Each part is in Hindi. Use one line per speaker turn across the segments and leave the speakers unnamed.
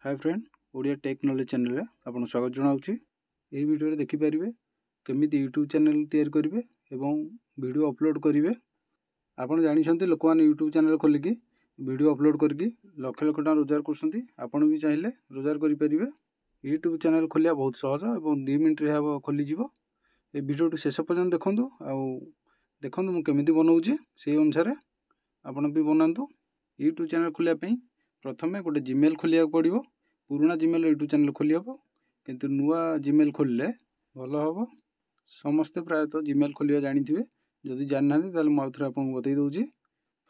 हाय friend Odia tech knowledge channel रे आपन स्वागत जनाउछि। एही वीडियो रे देखि परिबे केमिति यूट्यूब चैनल तैयार करिवे एवं वीडियो अपलोड करिवे। आपन जानि छथि लोक मान यूट्यूब चैनल खोलि कि वीडियो अपलोड करके लाख लाख टका रोजगार करछथि। आपन भी चाहिले रोजगार करि परिबे। यूट्यूब चैनल खोलिया बहुत सहज एवं 2 मिनिट रे हबो खोलि जिवो। ए वीडियो शेष पर्यंत देखंतु देखंतु मु केमिति बनाउछि सेही अनुसार आपन भी बनांतु। यूट्यूब चैनल खोलिया पई प्रथमे गोटे जीमेल खोलिया पड़िबो। पुराना जीमेल यूट्यूब चैनल खोली हम किंतु नुआ जीमेल खोलिले भल हम। समस्ते प्रायतः जीमेल खोलिया जानी थे। जदि जानि ना ताले मु आउथरे आपन बतै दउछि।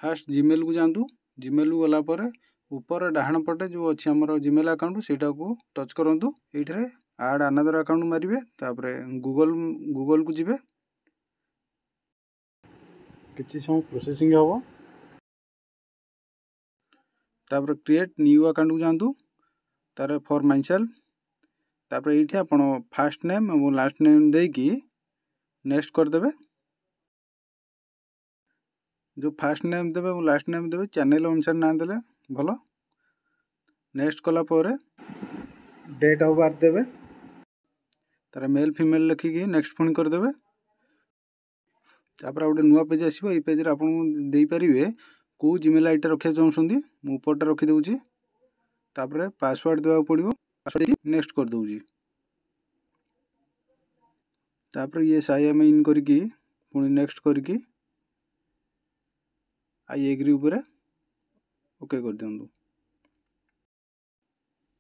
फास्ट जीमेल को जांतु। जीमेल को गला पर ऊपर डाहाण पटे जो अछि हमर जीमेल अकाउंट सेटा को टच करंतु। एठरे ऐड अनदर अकाउंट मारिबे तापरे गूगल को जिबे। किछि समय प्रोसेसिंग हबो तापरे क्रिएट न्यू अकाउंट को जांतु। तारे फॉर माई सेल्फ तापर ये आप फास्ट नेम और लास्ट नेम देकी नेक्स्ट करदे। जो फास्ट नेम देवे और लास्ट नेम देवे चैनल अनुसार ना देले भल। नेक्स्ट कला पर डेट ऑफ बर्थ देवे। तार मेल फीमेल लिखिकी नेक्स्ट फोन करदे। तापर गोटे नुआ पेज आसो। ये पेज आप दे पारे कौ जीमेल आईडी रखा चाहते मु ऊपरटा रखीदे। तापर पासवर्ड देवा पड़ो। नेक्स्ट कर दूजी। तापर ये आई एम इन करके पुणी नेक्स्ट करके आई एग्री ऊपर ओके कर दियंतु।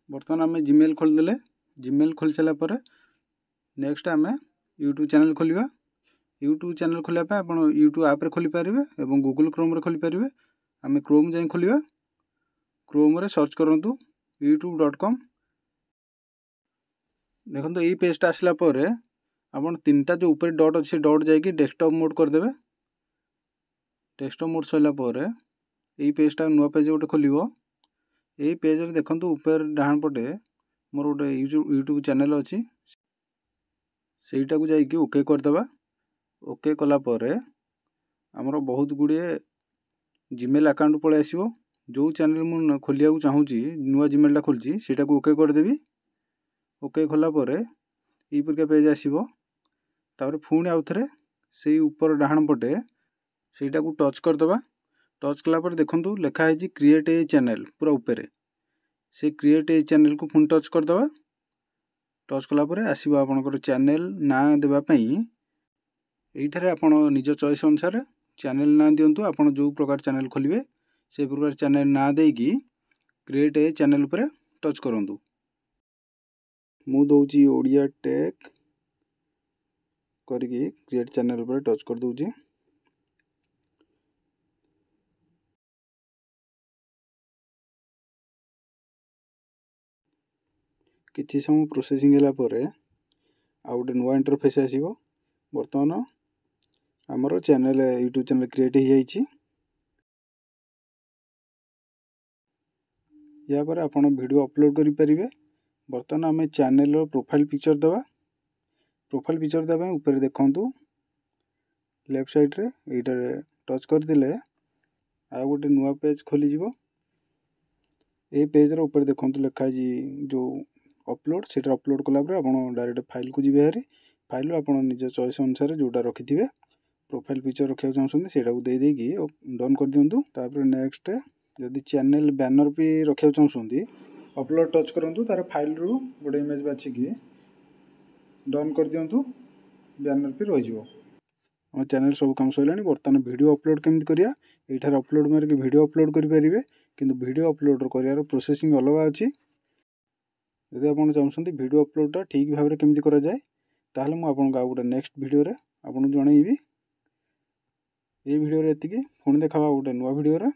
बर्तमान आम जीमेल खोलदेले। जीमेल खोल सारा पर नेक्स्ट आम यूट्यूब चैनल खोलिबा। यूट्यूब चैनल खोलिया पे आपण यूट्यूब ऐप रे खोली पारिबे एवं गूगल क्रोम रे खोली पारिबे। आम क्रोम जाई खोलिबा। क्रोम रे सर्च करंतु youtube.com। देखो ये पेजटा आसला पर आपन तीनटा जो ऊपर डॉट अच्छे डॉट जाकि डेस्कटॉप मोड करदे। डेस्कटॉप मोड सरला पर यही पेजटा नुआ पेज गोटे खोलिबो। यही पेज रे देखंतु ऊपर डाहाण पटे मोर गोटे यूट्यूब चैनल अच्छी सेटा को जाकि ओके करदबा। ओके कला पर हमर बहुत गुड़े जीमेल अकाउंट पळे आसीबो। जो चैनल मु खोलिया को चाहूची नुआ जीमेलटा खोलची सेटा को ओके कर देबी। ओके खोला पर ई प्रकार पेज आसीबो। तापर पुणी आउ थरे से ऊपर डाहाण पटे सेटा को टच करदबा। टच कला पर देखंतु लेखा है क्रिएट ए चैनल पूरा ऊपर से क्रिएट ए चैनल को पुणी टच करदबा। टच कला पर आसीबो आपनकर चैनल ना देबा पई। एइठारे आपण निज चॉइस अनुसार चैनल ना दियंतु। आपण जो प्रकार चैनल खोलिबे से प्रकार चैनल ना देकी क्रिएट ए चैनल पर टच करंतु। मु दउची ओडिया टेक करके क्रिएट चैनल पर टच कर दूची। किछि समय प्रोसेसिंग होला पर आ गोटे नुआ इंटरफेस आसीबो। वर्तमान हमर चैनल यूट्यूब चैनल क्रिएट हो जाइछि। या पर आपण वीडियो अपलोड करि परिबे। वर्तमान आम चैनल प्रोफाइल पिक्चर दबा। प्रोफाइल पिक्चर देबा ऊपर देखंतु लेफ्ट साइड रे एटा टच कर दिले आ गोटे नुआ पेज खोली जिवो। ए पेज रो ऊपर देखंतु लिखा जी जो अपलोड सेटा अपलोड कला पर आपण डायरेक्ट फाइल को जिबे हरी। फाइल आपण निज चॉइस अनुसार जोटा रखिथिबे प्रोफाइल पिक्चर रखिया चाहछन सेटा को दे देकी डन कर दियंतु। तापर नेक्स्ट जदि चैनल बैनर भी रखिया चाहछन अपलोड टच करंतु। तार फाइल रू गोटे इमेज बाछि की डन कर दियंतु। बैनर भी रहि जिवो। हम चैनल सब काम सइलानी। बर्तमान वीडियो अपलोड केमिति करिया एठार अपलोड मार के वीडियो अपलोड करि परिबे। किंतु वीडियो अपलोड करियार प्रोसेसिंग अलग अछि। यदि आपण चाहछन वीडियो अपलोडटा ठीक भाबरे केमिति करा जाय ताहले मु आपण का गोटे नेक्स्ट वीडियो रे आपण जणैबी। ए वीडियो रे एतिकी पुणी देखाबा गोटे नुआ वीडियो रे।